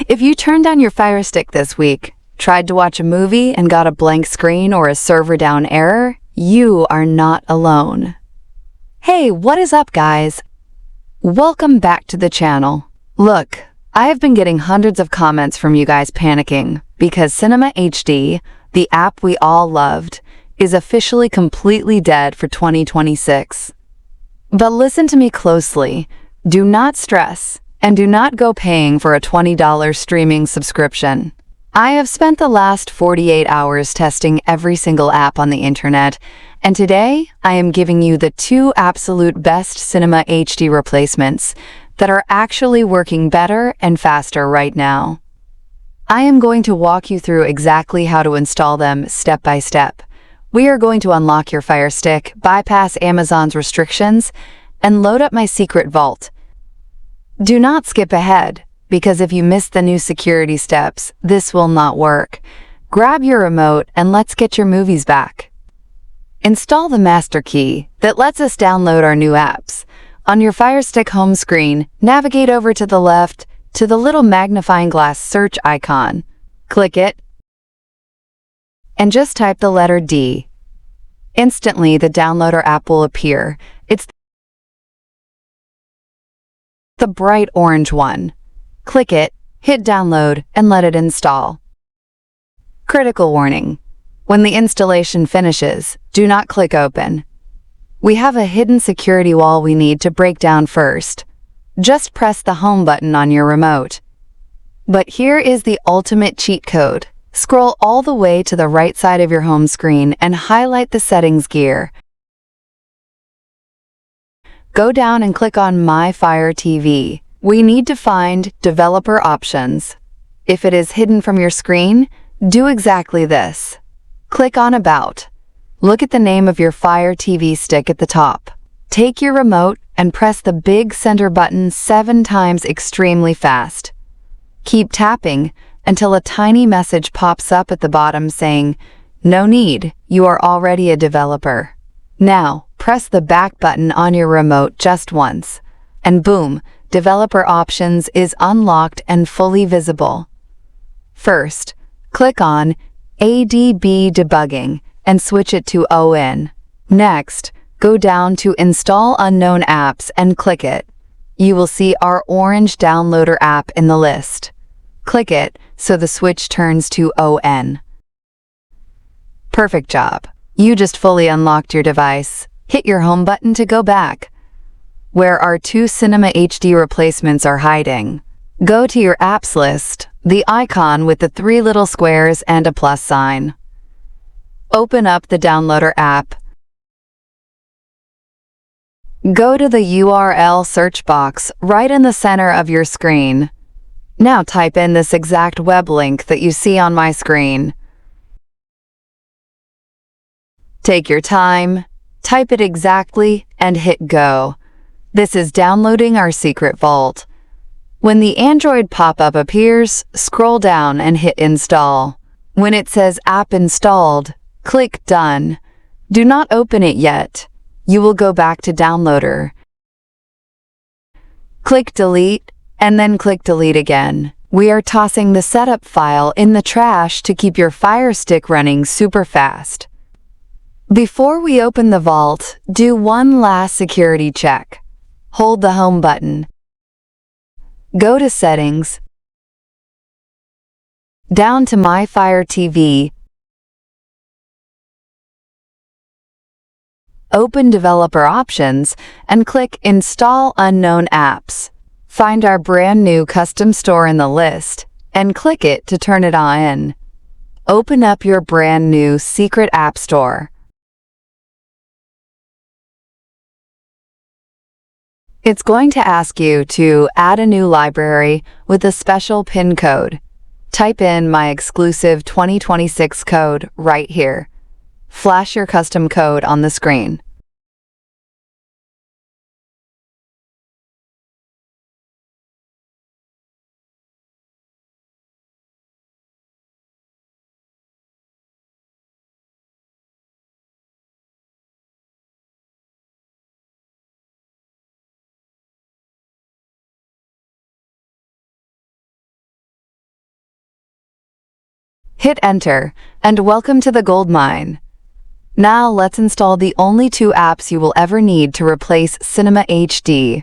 If you turned on your Firestick this week, tried to watch a movie and got a blank screen or a server down error, you are not alone. Hey, what is up, guys? Welcome back to the channel. Look, I have been getting hundreds of comments from you guys panicking because Cinema HD, the app we all loved, is officially completely dead for 2026. But listen to me closely. Do not stress, and do not go paying for a $20 streaming subscription. I have spent the last 48 hours testing every single app on the internet, and today I am giving you the 2 absolute best Cinema HD replacements that are actually working better and faster right now. I am going to walk you through exactly how to install them step by step. We are going to unlock your Firestick, bypass Amazon's restrictions, and load up my secret vault. Do not skip ahead, because if you miss the new security steps, this will not work. Grab your remote and let's get your movies back. Install the master key that lets us download our new apps. On your Firestick home screen, navigate over to the left to the little magnifying glass search icon. Click it, and just type the letter D. Instantly, the downloader app will appear. It's the bright orange one. Click it, hit download, and let it install. Critical warning. When the installation finishes, do not click open. We have a hidden security wall we need to break down first. Just press the home button on your remote. But here is the ultimate cheat code. Scroll all the way to the right side of your home screen and highlight the settings gear. Go down and click on My Fire TV. We need to find Developer Options. If it is hidden from your screen, do exactly this. Click on About. Look at the name of your Fire TV stick at the top. Take your remote and press the big center button 7 times extremely fast. Keep tapping until a tiny message pops up at the bottom saying, "No need, you are already a developer." Now, press the back button on your remote just once, and boom, Developer Options is unlocked and fully visible. First, click on ADB Debugging and switch it to ON. Next, go down to Install Unknown Apps and click it. You will see our orange downloader app in the list. Click it so the switch turns to ON. Perfect job. You just fully unlocked your device. Hit your home button to go back, where our 2 Cinema HD replacements are hiding. Go to your apps list, the icon with the 3 little squares and a plus sign. Open up the downloader app. Go to the URL search box right in the center of your screen. Now type in this exact web link that you see on my screen. Take your time, type it exactly, and hit go. This is downloading our secret vault. When the Android pop-up appears, scroll down and hit Install. When it says App Installed, click Done. Do not open it yet. You will go back to Downloader. Click Delete, and then click Delete again. We are tossing the setup file in the trash to keep your Firestick running super fast. Before we open the vault, do one last security check. Hold the home button. Go to Settings, down to My Fire TV, open Developer Options, and click Install Unknown Apps. Find our brand new custom store in the list, and click it to turn it on. Open up your brand new secret app store. It's going to ask you to add a new library with a special PIN code. Type in my exclusive 2026 code right here. Flash your custom code on the screen. Hit enter, and welcome to the gold mine. Now let's install the only two apps you will ever need to replace Cinema HD.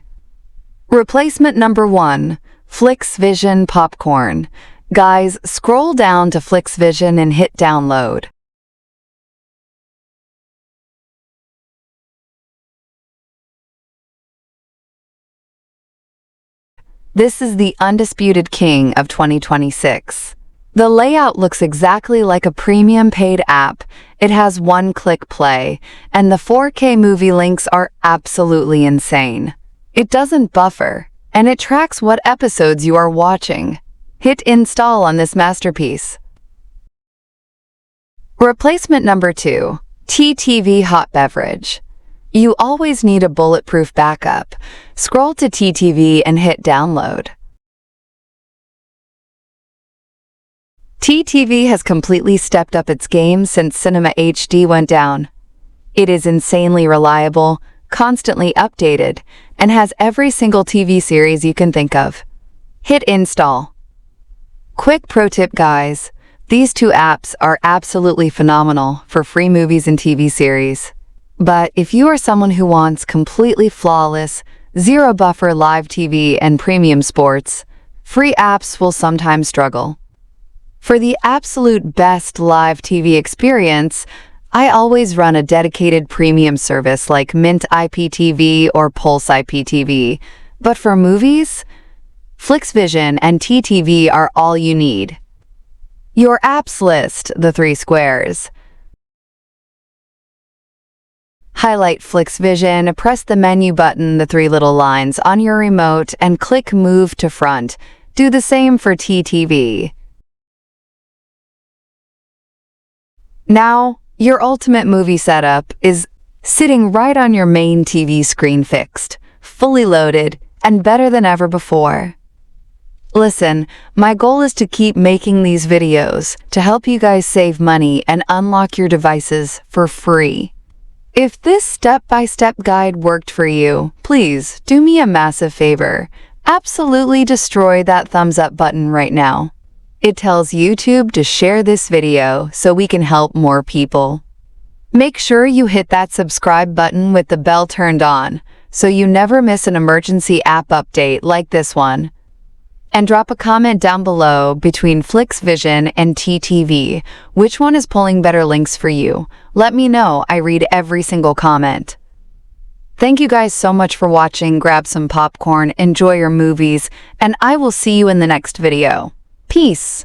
Replacement number 1, FlixVision Popcorn. Guys, scroll down to FlixVision and hit download. This is the undisputed king of 2026. The layout looks exactly like a premium paid app. It has one-click play, and the 4K movie links are absolutely insane. It doesn't buffer, and it tracks what episodes you are watching. Hit install on this masterpiece. Replacement number 2, TTV Hot Beverage. You always need a bulletproof backup. Scroll to TTV and hit download. TTV has completely stepped up its game since Cinema HD went down. It is insanely reliable, constantly updated, and has every single TV series you can think of. Hit install. Quick pro tip, guys. These two apps are absolutely phenomenal for free movies and TV series. But if you are someone who wants completely flawless, zero buffer live TV and premium sports, free apps will sometimes struggle. For the absolute best live TV experience, I always run a dedicated premium service like Mint IPTV or Pulse IPTV. But for movies, FlixVision and TTV are all you need. Your apps list, the 3 squares. Highlight FlixVision, press the menu button, the 3 little lines on your remote, and click Move to Front. Do the same for TTV. Now, your ultimate movie setup is sitting right on your main TV screen, fixed, fully loaded, and better than ever before. Listen, my goal is to keep making these videos to help you guys save money and unlock your devices for free. If this step-by-step guide worked for you, please do me a massive favor. Absolutely destroy that thumbs up button right now. It tells YouTube to share this video so we can help more people. Make sure you hit that subscribe button with the bell turned on so you never miss an emergency app update like this one. And drop a comment down below between FlixVision and TTV. Which one is pulling better links for you? Let me know. I read every single comment. Thank you guys so much for watching. Grab some popcorn, enjoy your movies, and I will see you in the next video. Peace.